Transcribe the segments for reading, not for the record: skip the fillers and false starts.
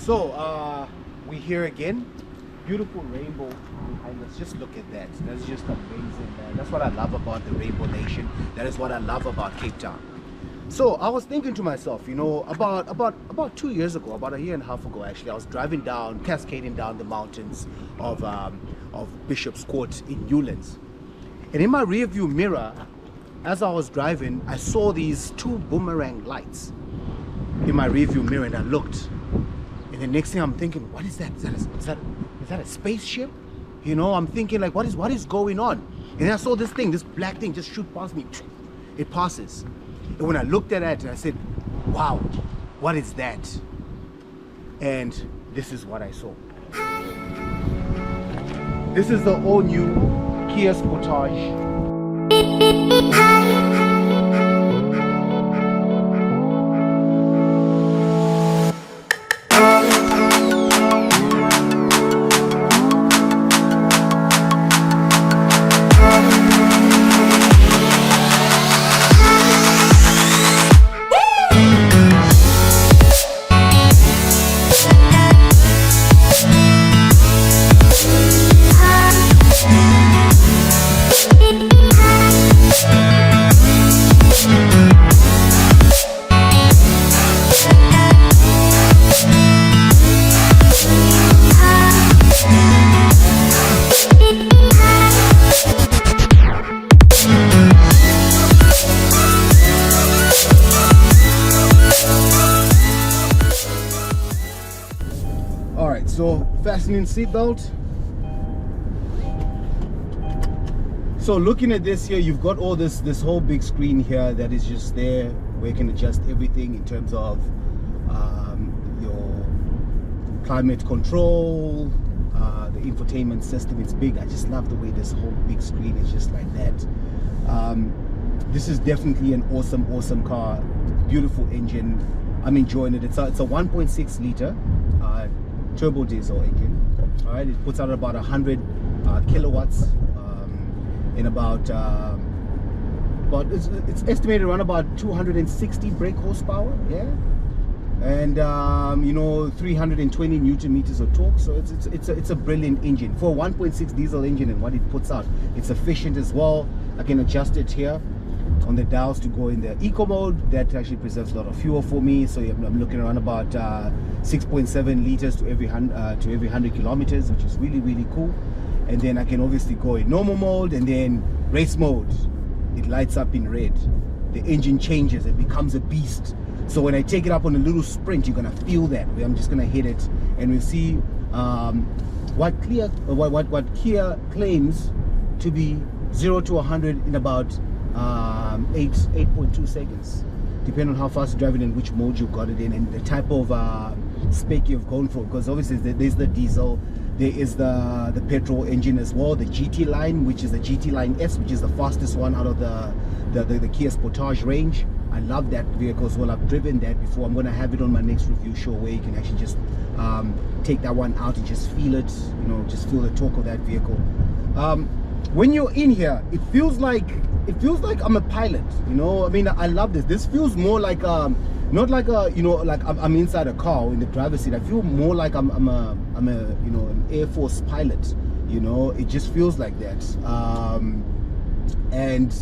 So we're here again. Beautiful rainbow behind us. Just look at that. That's just amazing, man. That's what I love about the Rainbow Nation. That is what I love about Cape Town. So I was thinking to myself, you know, about 2 years ago, about a year and a half ago actually, I was driving down, cascading down the mountains of Bishop's Court in Newlands. And in my rear view mirror, as I was driving, I saw these two boomerang lights in my rear view mirror, and I looked. And the next thing I'm thinking, what is that? Is that a spaceship? You know, I'm thinking like, what is going on? And then I saw this thing, this black thing just shoot past me. It passes. And when I looked at it, I said, wow, what is that? And this is what I saw. This is the all-new Kia Sportage. So fastening seatbelt. So looking at this here, you've got all this whole big screen here that is just there where you can adjust everything in terms of your climate control, the infotainment system. It's big. I just love the way this whole big screen is just like that. This is definitely an awesome car. Beautiful engine. I'm enjoying it. It's a 1.6 liter turbo diesel engine. All right, it puts out about 100 kilowatts in about it's estimated around about 260 brake horsepower. Yeah, and you know, 320 newton meters of torque. So it's a brilliant engine for a 1.6 diesel engine, and what it puts out, it's efficient as well. I can adjust it here on the dials to go in the eco mode. That actually preserves a lot of fuel for me. So I'm looking around about 6.7 liters to every 100 kilometers, which is really cool. And then I can obviously go in normal mode, and then race mode, it lights up in red. The engine changes, it becomes a beast. So when I take it up on a little sprint, you're gonna feel that. I'm just gonna hit it, and we'll see what Kia claims to be 0 to 100 in about 8.2 seconds, depending on how fast you're driving and which mode you got it in, and the type of spec you've gone for. Because obviously there's the diesel, there is the petrol engine as well, the GT line, which is the GT line S, which is the fastest one out of the Kia Sportage range. I love that vehicle as well. I've driven that before. I'm going to have it on my next review show, where you can actually just take that one out and just feel it, you know, just feel the torque of that vehicle. When you're in here, it feels like I'm a pilot, you know. I mean, I love this. This feels more like not like a, you know, like I'm inside a car in the driver's seat. I feel more like I'm a you know, an Air Force pilot, you know. It just feels like that. And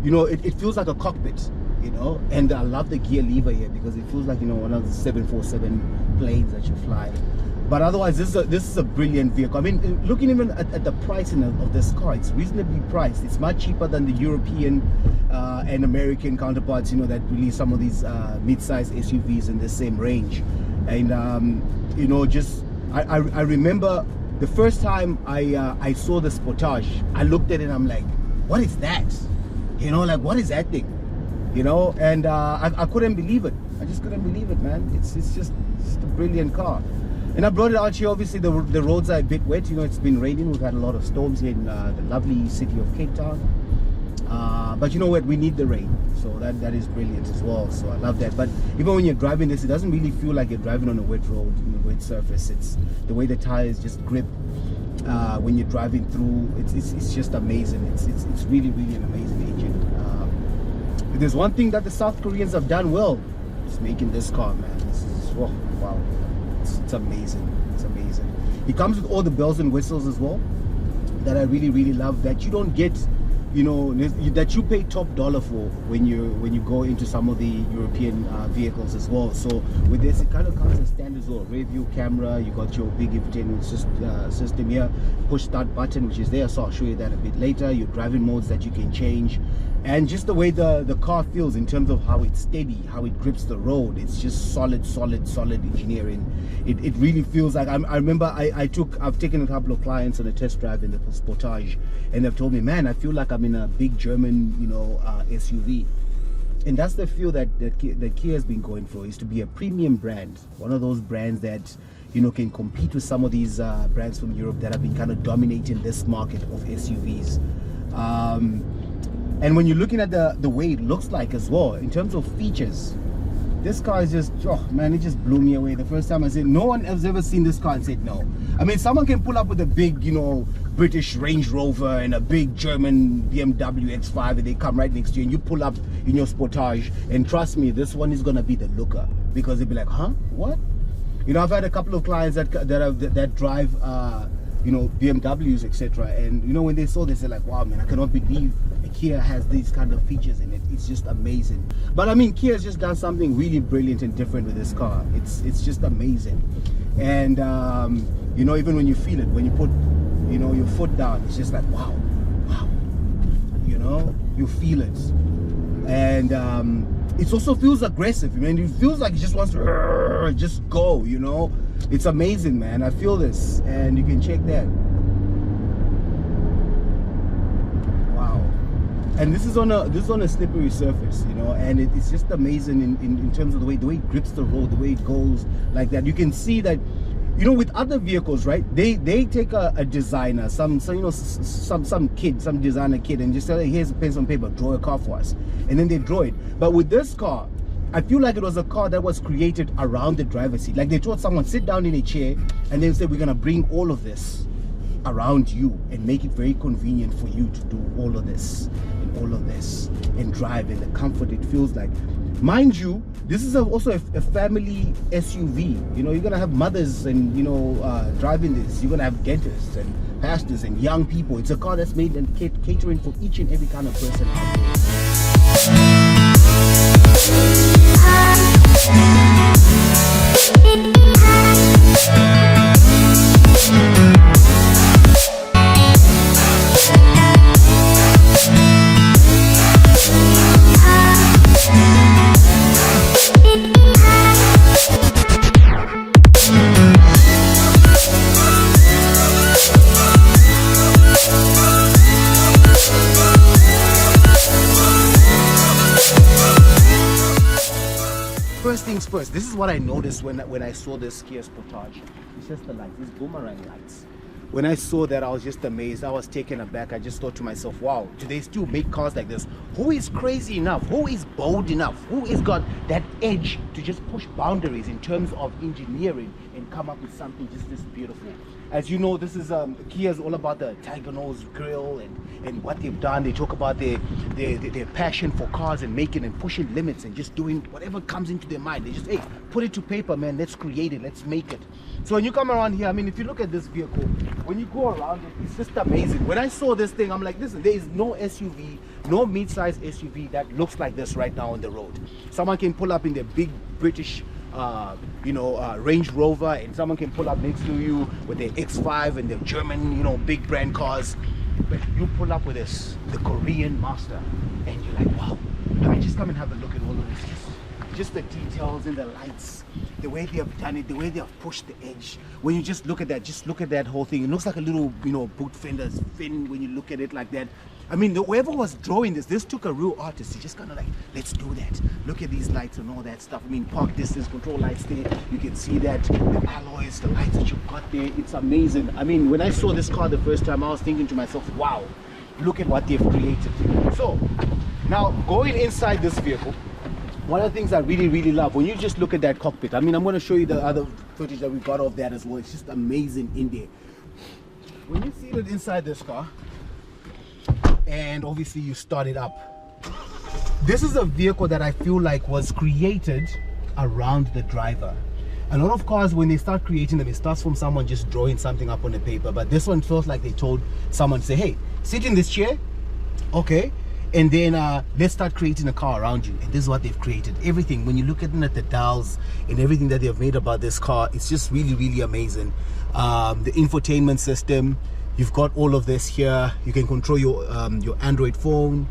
you know, it feels like a cockpit, you know. And I love the gear lever here, because it feels like, you know, one of the 747 planes that you fly. But otherwise, this is a brilliant vehicle. I mean, looking even at the pricing of this car, it's reasonably priced. It's much cheaper than the European and American counterparts, you know, that release some of these mid-size SUVs in the same range. And you know, just I remember the first time I saw the Sportage, I looked at it and I'm like, what is that? You know, like, what is that thing? You know, and I couldn't believe it. I just couldn't believe it, man. It's just a brilliant car. And I brought it out here. Obviously the roads are a bit wet, you know. It's been raining. We've had a lot of storms here in the lovely city of Cape Town, but you know what, we need the rain, so that is brilliant as well. So I love that. But even when you're driving this, it doesn't really feel like you're driving on a wet road, you know, wet surface. It's the way the tires just grip when you're driving through. It's just amazing. It's really an amazing engine. If there's one thing that the South Koreans have done well, it's making this car, man. This is, oh, wow. it's amazing. It's amazing. It comes with all the bells and whistles as well that I really love, that you don't get, you know, that you pay top dollar for when you go into some of the European vehicles as well. So with this, it kind of comes as standard as well. Rear view camera, you got your big infotainment system here, push start button, which is there, so I'll show you that a bit later. Your driving modes that you can change, and just the way the car feels in terms of how it's steady, how it grips the road. It's just solid engineering. It really feels like, I remember I've taken a couple of clients on a test drive in the Sportage, and they've told me, man, I feel like I'm in a big German, you know, SUV. And that's the feel that Kia has been going for, is to be a premium brand, one of those brands that, you know, can compete with some of these brands from Europe that have been kind of dominating this market of SUVs. And when you're looking at the way it looks like as well, in terms of features, this car is just, oh man, it just blew me away. The first time I said, no one has ever seen this car and said no. I mean, someone can pull up with a big, you know, British Range Rover and a big German BMW X5, and they come right next to you, and you pull up in your Sportage, and trust me, this one is gonna be the looker, because they'll be like, huh, what? You know, I've had a couple of clients that drive you know, BMWs, etc., and you know, when they saw this, they're like, wow man, I cannot believe Kia has these kind of features in it. It's just amazing. But I mean, Kia has just done something really brilliant and different with this car. It's just amazing. And you know, even when you feel it, when you put, you know, your foot down, it's just like, wow, you know, you feel it. And it also feels aggressive. I mean, it feels like it just wants to just go, you know. It's amazing, man. I feel this, and you can check that. Wow. And this is on a slippery surface, you know, and it's just amazing in terms of the way it grips the road, the way it goes like that. You can see that, you know, with other vehicles, right, they take a designer, some you know, some designer kid, and just say, here's a pencil and paper, draw a car for us, and then they draw it. But with this car, I feel like it was a car that was created around the driver's seat. Like they told someone, sit down in a chair, and then said, we're gonna bring all of this around you and make it very convenient for you to do all of this and all of this and drive, and the comfort it feels like. Mind you, this is also a family SUV. You know, you're gonna have mothers and, you know, driving this. You're gonna have dentists and pastors and young people. It's a car that's made and catering for each and every kind of person out there. First things first, this is what I noticed when I saw this Kia Sportage. It's just the lights, these boomerang lights. When I saw that, I was just amazed. I was taken aback. I just thought to myself, wow, do they still make cars like this? Who is crazy enough? Who is bold enough? Who has got that edge to just push boundaries in terms of engineering and come up with something just this beautiful? As you know, this is Kia is all about the Tiger Nose grill and what they've done. They talk about their passion for cars and making and pushing limits and just doing whatever comes into their mind. They just, hey, put it to paper, man. Let's create it. Let's make it. So when you come around here, I mean, if you look at this vehicle, when you go around it, it's just amazing. When I saw this thing, I'm like, listen, there is no SUV, no mid-size SUV that looks like this right now on the road. Someone can pull up in their big British Range Rover, and someone can pull up next to you with their X5 and their German, you know, big brand cars. But you pull up with this, the Korean Master, and you're like, wow. I mean, just come and have a look at all of this. Just the details and the lights, the way they have done it, the way they have pushed the edge. When you just look at that whole thing, it looks like a little, you know, boot fender's fin when you look at it like that. I mean, whoever was drawing this took a real artist. He just kind of like, let's do that. Look at these lights and all that stuff. I mean, park distance control lights there. You can see that, the alloys, the lights that you've got there. It's amazing. I mean, when I saw this car the first time, I was thinking to myself, wow, look at what they've created. So, now going inside this vehicle, one of the things I really love, when you just look at that cockpit, I mean, I'm going to show you the other footage that we got of that as well. It's just amazing in there. When you see it inside this car, and obviously you start it up, this is a vehicle that I feel like was created around the driver. A lot of cars, when they start creating them, it starts from someone just drawing something up on a paper, but this one feels like they told someone to say, hey, sit in this chair, okay, and then let's start creating a car around you. And this is what they've created. Everything, when you look at the dials and everything that they've made about this car, it's just really, really amazing. The infotainment system, you've got all of this here. You can control your Android phone.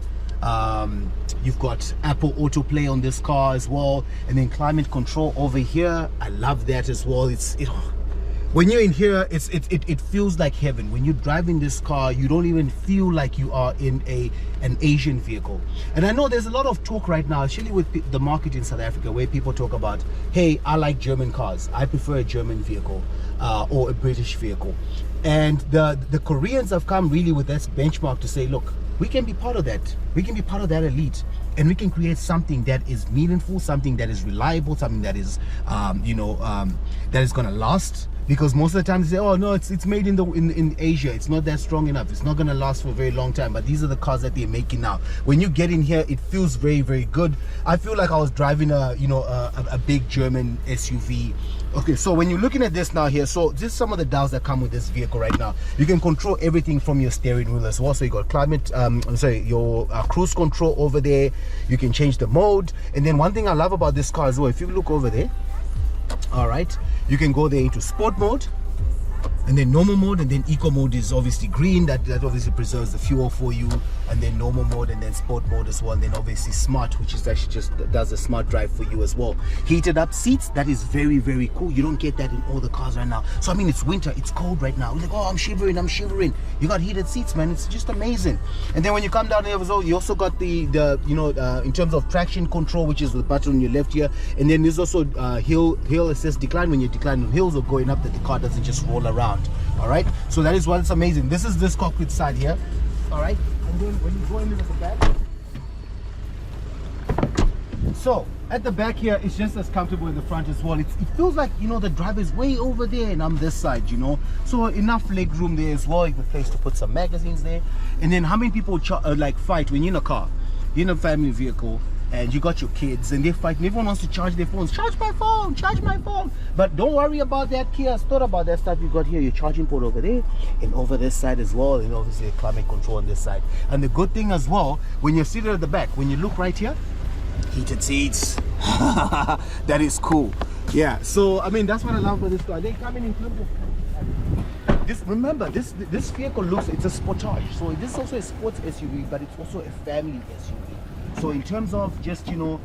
You've got Apple AutoPlay on this car as well, and then climate control over here. I love that as well. When you're in here, it feels like heaven. When you drive in this car, you don't even feel like you are in an Asian vehicle. And I know there's a lot of talk right now, especially with the market in South Africa, where people talk about, hey, I like German cars, I prefer a German vehicle or a British vehicle. And the Koreans have come really with that benchmark to say, look, we can be part of that. We can be part of that elite, and we can create something that is meaningful, something that is reliable, something that is that is gonna last. Because most of the time they say, oh no, it's made in Asia, it's not that strong enough, it's not gonna last for a very long time. But these are the cars that they're making now. When you get in here, it feels very, very good. I feel like I was driving a big German SUV. Okay, so when you're looking at this now here, so just some of the dials that come with this vehicle right now. You can control everything from your steering wheel as well. So you got climate, your cruise control over there. You can change the mode. And then one thing I love about this car as well, if you look over there, all right, you can go there into sport mode, and then normal mode, and then eco mode is obviously green, that obviously preserves the fuel for you, and then normal mode, and then sport mode as well, and then obviously smart, which is actually just does a smart drive for you as well. Heated up seats, that is very, very cool. You don't get that in all the cars right now. So I mean, it's winter, it's cold right now. You're like, oh, I'm shivering. You got heated seats, man. It's just amazing. And then when you come down here as well, you also got the in terms of traction control, which is the button on your left here, and then there's also hill assist decline. When you decline on hills or going up, that the car doesn't just roll around. All right, so that is what's amazing. This is this cockpit side here. All right, and then when you go into the back, so at the back here, it's just as comfortable in the front as well. It feels like, the driver's way over there and I'm this side, so enough leg room there as well. You have a place to put some magazines there. And then how many people fight when you're in a car, you're in a family vehicle, and you got your kids and they fight and everyone wants to charge their phones. Charge my phone. But don't worry about that. Kia has thought about that stuff. You got here your charging port over there and over this side as well, and obviously climate control on this side. And the good thing as well, when you're seated at the back, when you look right here, heated seats. That is cool. Yeah, so I mean, that's what I love about this car. They come in terms of this. Remember, this vehicle it's a Sportage, so this is also a sports SUV, but it's also a family SUV. So in terms of just if you're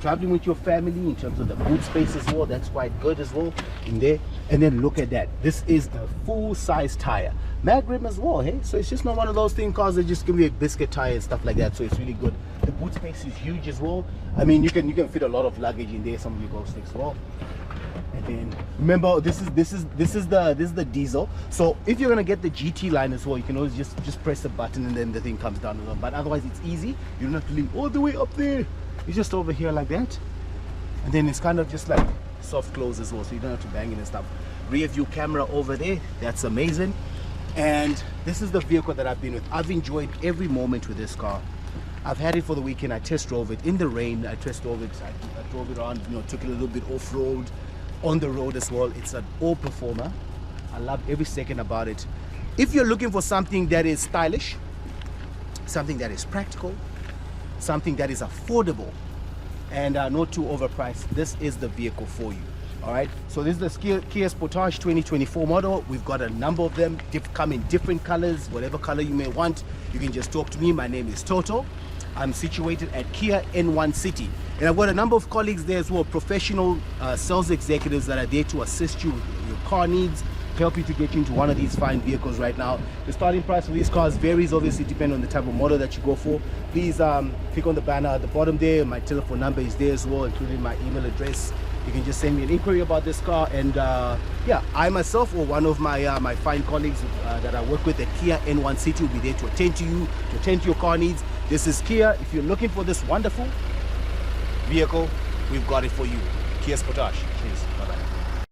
traveling with your family, in terms of the boot space as well, that's quite good as well in there. And then look at that, this is a full size tire, mag rim as well, hey. So it's just not one of those thin cars that just give you a biscuit tire and stuff like that. So it's really good. The boot space is huge as well. I mean, you can fit a lot of luggage in there, some of your go sticks as well. And then remember, this is the diesel. So if you're gonna get the GT line as well, you can always just press the button and then the thing comes down. But otherwise, it's easy. You don't have to lean all the way up there. It's just over here like that, and then it's kind of just like soft close as well, so you don't have to bang it and stuff. Rear view camera over there, that's amazing. And this is the vehicle that I've been with. I've enjoyed every moment with this car. I've had it for the weekend. I test drove it in the rain. I test drove it. I drove it around, took it a little bit off road, on the road as well. It's an all performer. I love every second about it. If you're looking for something that is stylish, something that is practical, something that is affordable, and not too overpriced, this is the vehicle for you. All right, so this is the Kia Sportage 2024 model. We've got a number of them, come in different colors. Whatever color you may want, you can just talk to me. My name is Toto. I'm situated at Kia N1 City, and I've got a number of colleagues there as well, professional sales executives that are there to assist you with your car needs, help you to get you into one of these fine vehicles right now. The starting price for these cars varies, obviously depending on the type of model that you go for. Please click on the banner at the bottom there. My telephone number is there as well, including my email address. You can just send me an inquiry about this car, and yeah, I myself or one of my my fine colleagues that I work with at Kia N1 City will be there to attend to you, to attend to your car needs. This is Kia. If you're looking for this wonderful vehicle, we've got it for you. Kia Sportage. Cheers. Bye-bye.